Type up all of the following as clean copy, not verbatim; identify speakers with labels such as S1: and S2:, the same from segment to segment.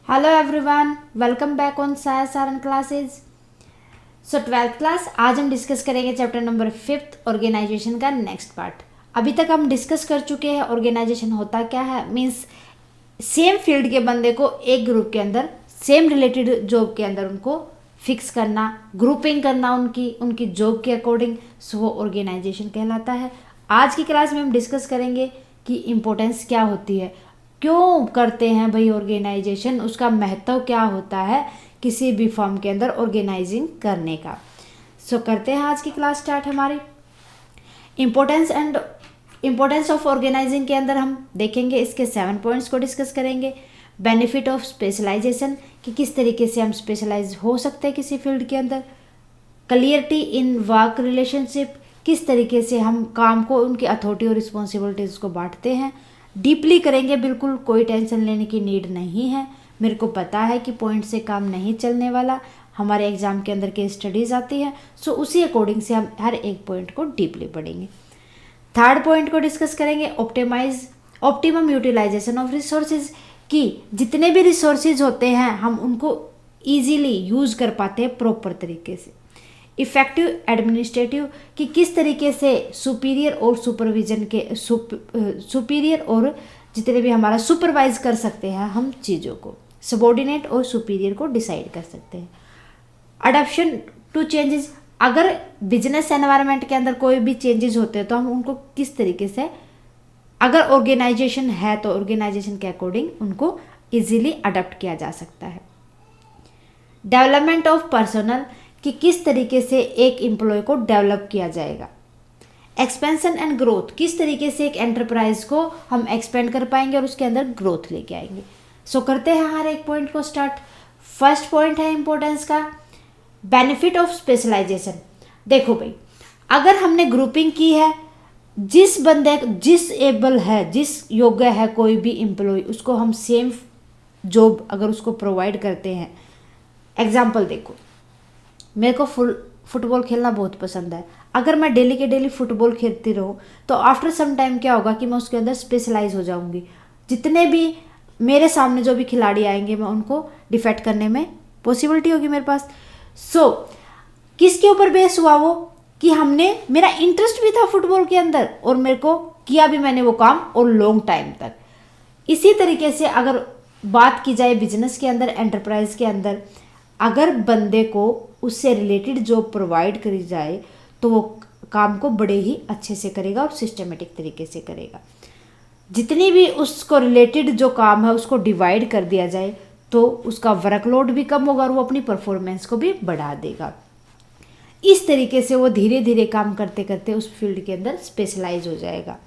S1: Hello everyone, welcome back on साया Saran classes. सो 12th class, आज हम डिस्कस करेंगे चैप्टर नंबर 5 ऑर्गेनाइजेशन का नेक्स्ट पार्ट। अभी तक हम डिस्कस कर चुके हैं ऑर्गेनाइजेशन होता क्या है। मीन्स सेम फील्ड के बंदे को एक ग्रुप के अंदर सेम रिलेटेड जॉब के अंदर उनको फिक्स करना, ग्रुपिंग करना उनकी जॉब के अकॉर्डिंग, सो वो ऑर्गेनाइजेशन कहलाता है। आज की क्लास में हम डिस्कस करेंगे कि इम्पोर्टेंस क्या होती है, क्यों करते हैं भाई ऑर्गेनाइजेशन, उसका महत्व क्या होता है किसी भी फॉर्म के अंदर ऑर्गेनाइजिंग करने का। सो करते हैं आज की क्लास स्टार्ट हमारी। इम्पोर्टेंस ऑफ ऑर्गेनाइजिंग के अंदर हम देखेंगे, इसके 7 पॉइंट्स को डिस्कस करेंगे। बेनिफिट ऑफ स्पेशलाइजेशन, कि किस तरीके से हम स्पेशलाइज हो सकते हैं किसी फील्ड के अंदर। क्लियरिटी इन वर्क रिलेशनशिप, किस तरीके से हम काम को उनकी अथॉरिटी और रिस्पॉन्सिबिलिटीज़ को बांटते हैं। डीपली करेंगे, बिल्कुल कोई टेंशन लेने की नीड नहीं है। मेरे को पता है कि पॉइंट से काम नहीं चलने वाला, हमारे एग्जाम के अंदर केस स्टडीज़ आती है, सो उसी अकॉर्डिंग से हम हर एक पॉइंट को डीपली पढ़ेंगे। थर्ड पॉइंट को डिस्कस करेंगे, ऑप्टिमम यूटिलाइजेशन ऑफ रिसोर्सेज, कि जितने भी रिसोर्सेज होते हैं हम उनको ईजीली यूज़ कर पाते हैं प्रॉपर तरीके से। इफ़ेक्टिव एडमिनिस्ट्रेटिव, कि किस तरीके से सुपीरियर और सुपरविजन के सुपीरियर और जितने भी हमारा सुपरवाइज कर सकते हैं हम चीज़ों को, सबॉर्डिनेट और सुपीरियर को डिसाइड कर सकते हैं। अडॉप्शन टू चेंजेस, अगर बिजनेस एनवायरनमेंट के अंदर कोई भी चेंजेस होते हैं तो हम उनको किस तरीके से, अगर ऑर्गेनाइजेशन है तो ऑर्गेनाइजेशन के अकॉर्डिंग उनको इजीली अडॉप्ट किया जा सकता है। डेवलपमेंट ऑफ पर्सनल, कि किस तरीके से एक एम्प्लॉय को डेवलप किया जाएगा। एक्सपेंशन एंड ग्रोथ, किस तरीके से एक एंटरप्राइज को हम एक्सपेंड कर पाएंगे और उसके अंदर ग्रोथ लेके आएंगे। सो करते हैं हर एक पॉइंट को स्टार्ट। फर्स्ट पॉइंट है इंपॉर्टेंस का, बेनिफिट ऑफ स्पेशलाइजेशन। देखो भाई, अगर हमने ग्रुपिंग की है, जिस एबल है, जिस योग्य है कोई भी एम्प्लॉय, उसको हम सेम जॉब अगर उसको प्रोवाइड करते हैं। एग्जाम्पल देखो, मेरे को फुटबॉल खेलना बहुत पसंद है। अगर मैं डेली के डेली फुटबॉल खेलती रहूँ तो आफ्टर सम टाइम क्या होगा कि मैं उसके अंदर स्पेशलाइज हो जाऊँगी। जितने भी मेरे सामने जो भी खिलाड़ी आएंगे मैं उनको डिफेक्ट करने में पॉसिबिलिटी होगी मेरे पास। सो किसके ऊपर बेस हुआ वो, कि मेरा इंटरेस्ट भी था फुटबॉल के अंदर और मेरे को किया भी मैंने वो काम और लॉन्ग टाइम तक। इसी तरीके से अगर बात की जाए बिजनेस के अंदर, एंटरप्राइज के अंदर, अगर बंदे को उससे रिलेटेड जॉब प्रोवाइड करी जाए तो वो काम को बड़े ही अच्छे से करेगा और सिस्टमेटिक तरीके से करेगा। जितनी भी उसको रिलेटेड जो काम है उसको डिवाइड कर दिया जाए तो उसका वर्कलोड भी कम होगा और वो अपनी परफॉर्मेंस को भी बढ़ा देगा। इस तरीके से वो धीरे धीरे काम करते करते उस फील्ड के अंदर स्पेशलाइज हो जाएगा।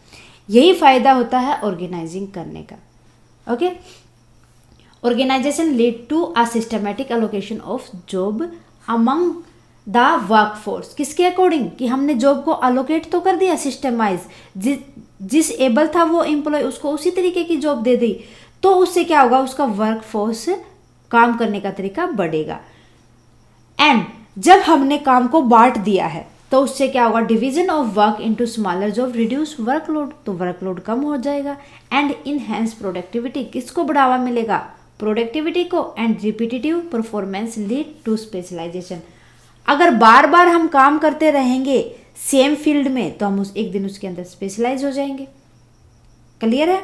S1: यही फ़ायदा होता है ऑर्गेनाइजिंग करने का। Okay, organisation lead to a systematic allocation of job among the workforce, किसके अकॉर्डिंग, कि हमने जॉब को अलोकेट तो कर दिया सिस्टमाइज, जिस एबल था वो एम्प्लॉय उसको उसी तरीके की जॉब दे दी, तो उससे क्या होगा, उसका वर्कफोर्स काम करने का तरीका बढ़ेगा। एंड जब हमने काम को बांट दिया है तो उससे क्या होगा, division of work into smaller job reduce workload, तो वर्कलोड कम हो जाएगा। एंड इनहेंस प्रोडक्टिविटी, किसको बढ़ावा मिलेगा, प्रोडक्टिविटी को। And repetitive performance lead to specialisation, अगर बार बार हम काम करते रहेंगे सेम फील्ड में तो हम एक दिन उसके अंदर स्पेशलाइज हो जाएंगे। क्लियर है।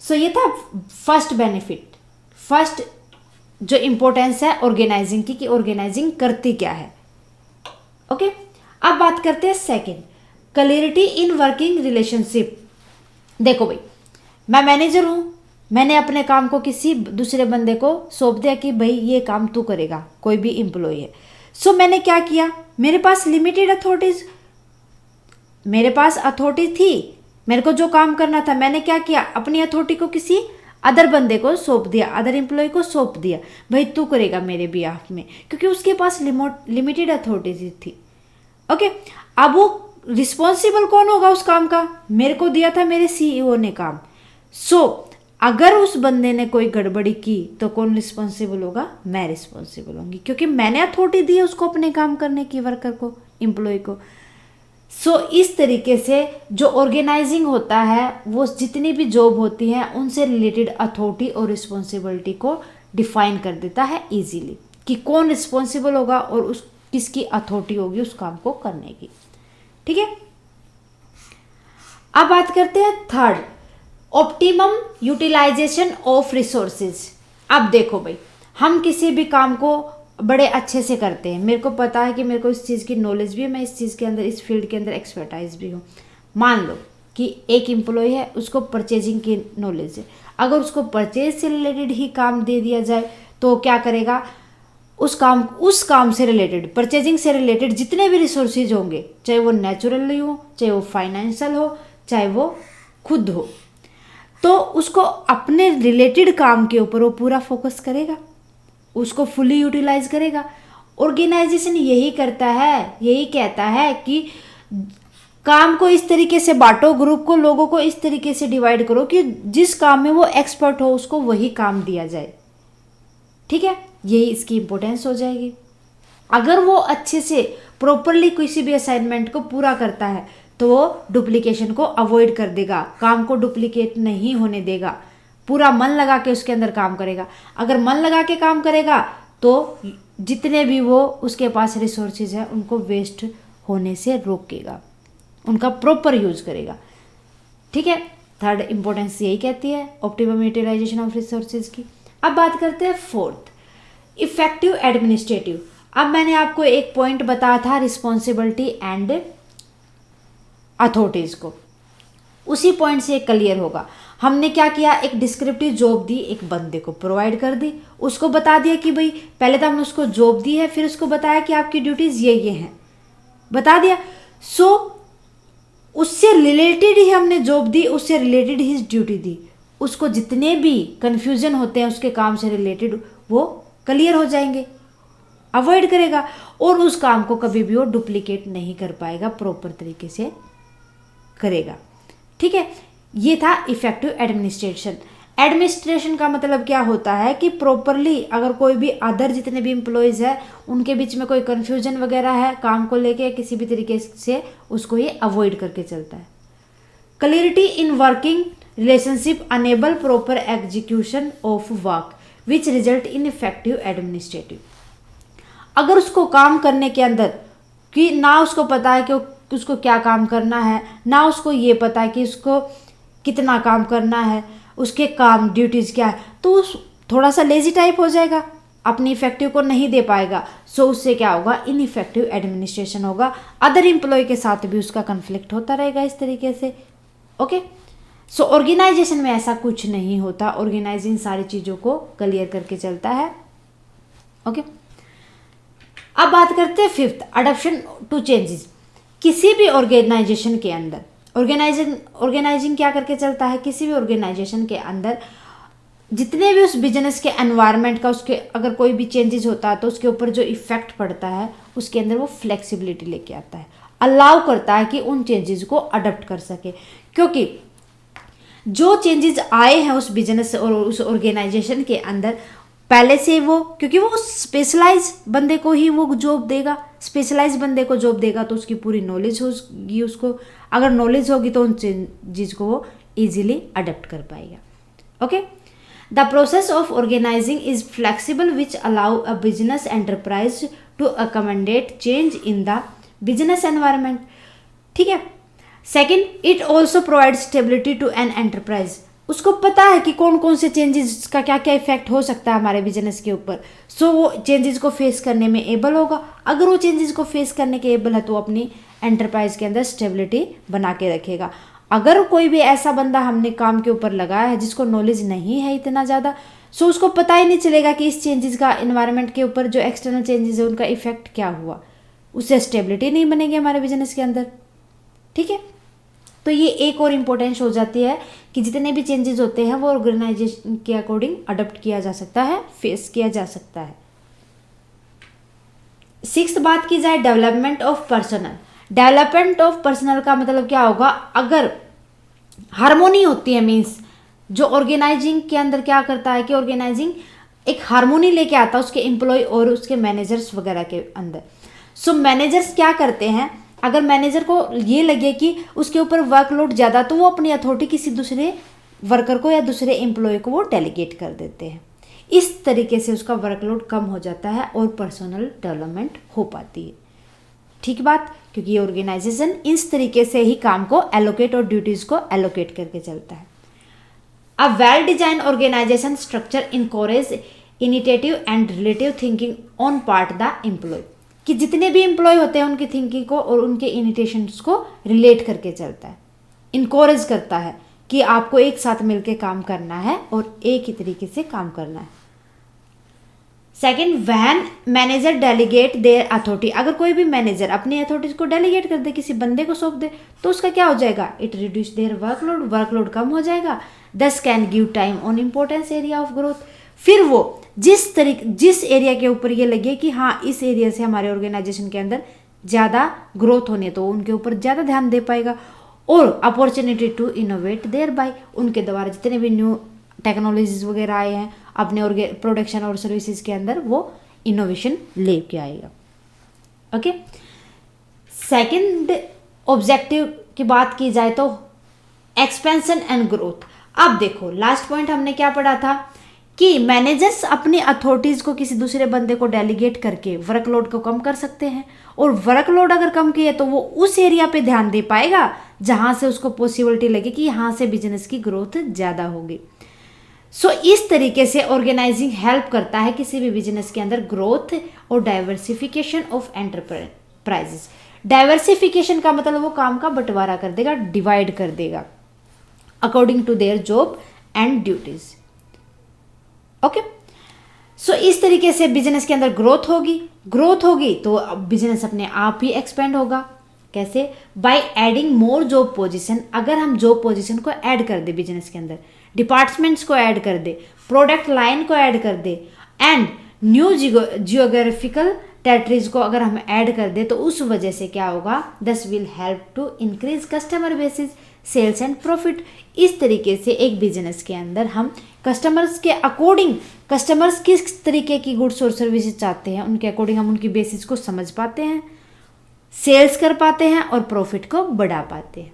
S1: सो ये था फर्स्ट बेनिफिट, फर्स्ट जो इंपॉर्टेंस है ऑर्गेनाइजिंग की, कि ऑर्गेनाइजिंग करती क्या है। ओके, अब बात करते हैं second, clarity in working relationship. देखो भाई, मैं मैनेजर हूं, मैंने अपने काम को किसी दूसरे बंदे को सौंप दिया कि भाई ये काम तू करेगा, कोई भी एम्प्लॉय है। सो मैंने क्या किया, मेरे पास लिमिटेड अथॉरिटीज, मेरे पास अथॉरिटी थी, मेरे को जो काम करना था मैंने क्या किया, अपनी अथॉरिटी को किसी अदर बंदे को सौंप दिया, अदर एम्प्लॉय को सौंप दिया, भाई तू करेगा मेरे बिहाफ में, क्योंकि उसके पास लिमिटेड अथॉरिटीज थी। ओके, अब वो रिस्पॉन्सिबल कौन होगा उस काम का, मेरे को दिया था मेरे सीईओ ने काम। सो अगर उस बंदे ने कोई गड़बड़ी की तो कौन रिस्पॉन्सिबल होगा, मैं रिस्पॉन्सिबल होंगी, क्योंकि मैंने अथॉरिटी दी है उसको अपने काम करने की, वर्कर को, एम्प्लॉय को। सो इस तरीके से जो ऑर्गेनाइजिंग होता है वो जितनी भी जॉब होती है उनसे रिलेटेड अथॉरिटी और रिस्पॉन्सिबिलिटी को डिफाइन कर देता है इजीली कि कौन रिस्पॉन्सिबल होगा और उस किसकी अथॉरिटी होगी उस काम को करने की। ठीक है, अब बात करते हैं third, optimum utilisation of resources. अब देखो भाई, हम किसी भी काम को बड़े अच्छे से करते हैं, मेरे को पता है कि मेरे को इस चीज़ की नॉलेज भी है, मैं इस चीज़ के अंदर, इस फील्ड के अंदर एक्सपर्टाइज भी हूँ। मान लो कि एक एम्प्लॉय है, उसको परचेजिंग की नॉलेज है, अगर उसको परचेज से रिलेटेड ही काम दे दिया जाए तो क्या करेगा, उस काम से रिलेटेड, परचेजिंग से रिलेटेड जितने भी रिसोर्सेज होंगे, चाहे वो नेचुरली हो, चाहे वो फाइनेंशियल हो, चाहे वो खुद हो, तो उसको अपने रिलेटेड काम के ऊपर वो पूरा फोकस करेगा, उसको फुली यूटिलाइज करेगा। ऑर्गेनाइजेशन यही करता है, यही कहता है कि काम को इस तरीके से बांटो, ग्रुप को, लोगों को इस तरीके से डिवाइड करो कि जिस काम में वो एक्सपर्ट हो उसको वही काम दिया जाए। ठीक है, यही इसकी इंपॉर्टेंस हो जाएगी। अगर वो अच्छे से प्रॉपरली किसी भी असाइनमेंट को पूरा करता है तो वो डुप्लीकेशन को अवॉइड कर देगा, काम को डुप्लीकेट नहीं होने देगा, पूरा मन लगा के उसके अंदर काम करेगा। अगर मन लगा के काम करेगा तो जितने भी वो उसके पास रिसोर्सेज है उनको वेस्ट होने से रोकेगा, उनका प्रॉपर यूज करेगा। ठीक है, थर्ड इंपॉर्टेंस यही कहती है ऑप्टिमम यूटिलाइजेशन ऑफ रिसोर्सेज की। अब बात करते हैं फोर्थ, इफेक्टिव एडमिनिस्ट्रेटिव। अब मैंने आपको एक पॉइंट बताया था रिस्पॉन्सिबिलिटी एंड अथॉरिटीज को, उसी पॉइंट से क्लियर होगा। हमने क्या किया, एक डिस्क्रिप्टिव जॉब दी, एक बंदे को प्रोवाइड कर दी, उसको बता दिया कि भाई, पहले तो हमने उसको जॉब दी है, फिर उसको बताया कि आपकी ड्यूटीज ये हैं, बता दिया। सो उससे रिलेटेड ही हमने जॉब दी, उससे रिलेटेड ही ड्यूटी दी, उसको जितने भी कंफ्यूजन होते हैं उसके काम से रिलेटेड वो क्लियर हो जाएंगे, अवॉइड करेगा, और उस काम को कभी भी वो डुप्लीकेट नहीं कर पाएगा, प्रॉपर तरीके से करेगा। ठीक है, ये था इफेक्टिव एडमिनिस्ट्रेशन। एडमिनिस्ट्रेशन का मतलब क्या होता है कि प्रॉपरली अगर कोई भी अदर जितने भी एम्प्लॉयज़ है उनके बीच में कोई कन्फ्यूजन वगैरह है काम को लेके, किसी भी तरीके से उसको ये अवॉइड करके चलता है। Clarity in working relationship enable proper execution of work which result in effective administrative. अगर उसको काम करने के अंदर कि ना उसको पता है कि उसको क्या काम करना है, ना उसको ये पता है कि उसको कितना काम करना है, उसके काम ड्यूटीज़ क्या है, तो उस थोड़ा सा लेजी टाइप हो जाएगा, अपनी इफेक्टिव को नहीं दे पाएगा। सो उससे क्या होगा, इनइफेक्टिव एडमिनिस्ट्रेशन होगा, अदर एम्प्लॉय के साथ भी उसका कन्फ्लिक्ट होता रहेगा इस तरीके से। ओके, सो ऑर्गेनाइजेशन में ऐसा कुछ नहीं होता, ऑर्गेनाइजिंग सारी चीज़ों को क्लियर करके चलता है। ओके, अब बात करते हैं फिफ्थ, अडॉप्शन टू चेंजेस। किसी भी ऑर्गेनाइजेशन के अंदर ऑर्गेनाइजिंग क्या करके चलता है, किसी भी ऑर्गेनाइजेशन के अंदर जितने भी उस बिजनेस के एनवायरनमेंट का, उसके अगर कोई भी चेंजेस होता है तो उसके ऊपर जो इफेक्ट पड़ता है उसके अंदर वो फ्लेक्सिबिलिटी लेके आता है, अलाउ करता है कि उन चेंजेस को अडॉप्ट कर सके। क्योंकि जो चेंजेस आए हैं उस बिजनेस और उस ऑर्गेनाइजेशन के अंदर पहले से वो, क्योंकि वो स्पेशलाइज बंदे को ही वो जॉब देगा, स्पेशलाइज बंदे को जॉब देगा तो उसकी पूरी नॉलेज होगी, उसको अगर नॉलेज होगी तो उन चीज़ को वो इजीली अडॉप्ट कर पाएगा। Okay, the process of organising is flexible which allow a business enterprise to accommodate change in the business environment. ठीक है, second, it also provide stability to an enterprise. उसको पता है कि कौन कौन से चेंजेस का क्या क्या इफेक्ट हो सकता है हमारे बिजनेस के ऊपर, सो वो चेंजेस को फेस करने में एबल होगा। अगर वो चेंजेस को फेस करने के एबल है तो अपनी एंटरप्राइज के अंदर स्टेबिलिटी बना के रखेगा। अगर कोई भी ऐसा बंदा हमने काम के ऊपर लगाया है जिसको नॉलेज नहीं है इतना ज़्यादा, सो उसको पता ही नहीं चलेगा कि इस चेंजेस का एनवायरनमेंट के ऊपर जो एक्सटर्नल चेंजेस है उनका इफेक्ट क्या हुआ, उससे स्टेबिलिटी नहीं बनेगी हमारे बिजनेस के अंदर। ठीक है, तो ये एक और इम्पोर्टेंस हो जाती है कि जितने भी चेंजेस होते हैं वो ऑर्गेनाइजेशन के अकॉर्डिंग अडॉप्ट किया जा सकता है, फेस किया जा सकता है। सिक्स्थ बात की जाए, development of personal. Development of personal का मतलब क्या होगा, अगर हार्मोनी होती है, मीन्स जो ऑर्गेनाइजिंग के अंदर क्या करता है कि ऑर्गेनाइजिंग एक हार्मोनी लेके आता है उसके एम्प्लॉय और उसके मैनेजर्स वगैरह के अंदर। सो मैनेजर्स क्या करते हैं, अगर मैनेजर को ये लगे कि उसके ऊपर वर्कलोड ज़्यादा, तो वो अपनी अथॉरिटी किसी दूसरे वर्कर को या दूसरे एम्प्लॉय को वो डेलीगेट कर देते हैं। इस तरीके से उसका वर्कलोड कम हो जाता है और पर्सनल डेवलपमेंट हो पाती है। ठीक बात, क्योंकि ये ऑर्गेनाइजेशन इस तरीके से ही काम को एलोकेट और ड्यूटीज को एलोकेट करके चलता है। A well design organisation structure encourage initiative and relative thinking on part the employ, कि जितने भी एम्प्लॉय होते हैं उनकी थिंकिंग को और उनके इनिटेशंस को रिलेट करके चलता है, इनकरेज करता है कि आपको एक साथ मिलकर काम करना है और एक ही तरीके से काम करना है। Second, when manager delegate their authority, अगर कोई भी मैनेजर अपनी अथॉरिटीज को डेलीगेट कर दे, किसी बंदे को सौंप दे, तो उसका क्या हो जाएगा, it reduce their workload, workload कम हो जाएगा, thus can give time on importance area of growth. फिर वो जिस एरिया के ऊपर ये लगे कि हाँ इस एरिया से हमारे ऑर्गेनाइजेशन के अंदर ज़्यादा ग्रोथ होने, तो उनके ऊपर ज़्यादा ध्यान दे पाएगा। और opportunity to innovate thereby, उनके द्वारा जितने भी न्यू टेक्नोलॉजीज वगैरह आए हैं अपने प्रोडक्शन और सर्विसेज के अंदर, वो इनोवेशन लेके आएगा। ओके, सेकंड ऑब्जेक्टिव की बात की जाए तो एक्सपेंशन एंड ग्रोथ। अब देखो लास्ट पॉइंट हमने क्या पढ़ा था कि मैनेजर्स अपनी अथॉरिटीज को किसी दूसरे बंदे को डेलीगेट करके वर्कलोड को कम कर सकते हैं, और वर्कलोड अगर कम किए तो वो उस एरिया पे ध्यान दे पाएगा जहां से उसको पॉसिबिलिटी लगे कि यहाँ से बिजनेस की ग्रोथ ज़्यादा होगी। सो इस तरीके से ऑर्गेनाइजिंग हेल्प करता है किसी भी बिजनेस के अंदर ग्रोथ और डाइवर्सिफिकेशन ऑफ एंटरप्राइजेस। डाइवर्सिफिकेशन का मतलब वो काम का बंटवारा कर देगा, डिवाइड कर देगा according to their job and duties. Okay, so इस तरीके से बिजनेस के अंदर ग्रोथ होगी तो बिजनेस अपने आप ही एक्सपेंड होगा। कैसे, by adding more job position, अगर हम जॉब पोजीशन को ऐड कर दे बिजनेस के अंदर, डिपार्टमेंट्स को ऐड कर दे, प्रोडक्ट लाइन को ऐड कर दे, एंड न्यू जियोग्राफिकल टेरिटरीज को अगर हम ऐड कर दे, तो उस वजह से क्या होगा, this will help to increase customer basis, sales and profit. इस तरीके से एक बिजनेस के अंदर हम कस्टमर्स के अकॉर्डिंग, कस्टमर्स किस तरीके की गुड्स और सर्विसेज चाहते हैं उनके अकॉर्डिंग हम उनकी बेसिस को समझ पाते हैं, सेल्स कर पाते हैं और प्रॉफिट को बढ़ा पाते हैं।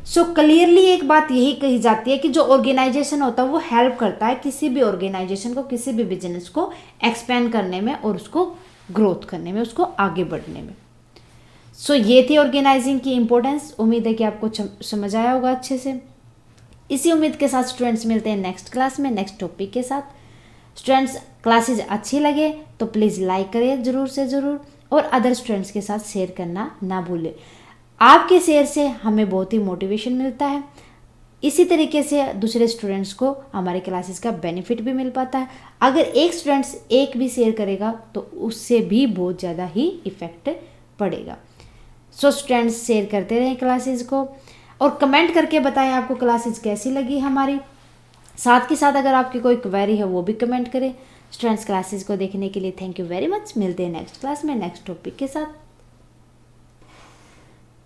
S1: सो क्लियरली एक बात यही कही जाती है कि जो ऑर्गेनाइजेशन होता है वो हेल्प करता है किसी भी ऑर्गेनाइजेशन को, किसी भी बिजनेस को एक्सपेंड करने में और उसको ग्रोथ करने में, उसको आगे बढ़ने में। सो ये थी ऑर्गेनाइजिंग की इंपॉर्टेंस। उम्मीद है कि आपको समझ आया होगा अच्छे से। इसी उम्मीद के साथ स्टूडेंट्स मिलते हैं नेक्स्ट क्लास में नेक्स्ट टॉपिक के साथ। स्टूडेंट्स क्लासेज अच्छी लगे तो प्लीज़ लाइक करें ज़रूर से ज़रूर, और अदर स्टूडेंट्स के साथ शेयर करना ना भूलें। आपके शेयर से हमें बहुत ही मोटिवेशन मिलता है। इसी तरीके से दूसरे स्टूडेंट्स को हमारे क्लासेस का बेनिफिट भी मिल पाता है। अगर एक स्टूडेंट्स एक भी शेयर करेगा तो उससे भी बहुत ज़्यादा ही इफ़ेक्ट पड़ेगा। सो स्टूडेंट्स शेयर करते रहें क्लासेस को, और कमेंट करके बताएं आपको क्लासेस कैसी लगी हमारी। साथ के साथ अगर आपकी कोई क्वेरी है वो भी कमेंट करें। स्टूडेंट्स क्लासेस को देखने के लिए थैंक यू वेरी मच। मिलते हैं नेक्स्ट क्लास में नेक्स्ट टॉपिक के साथ।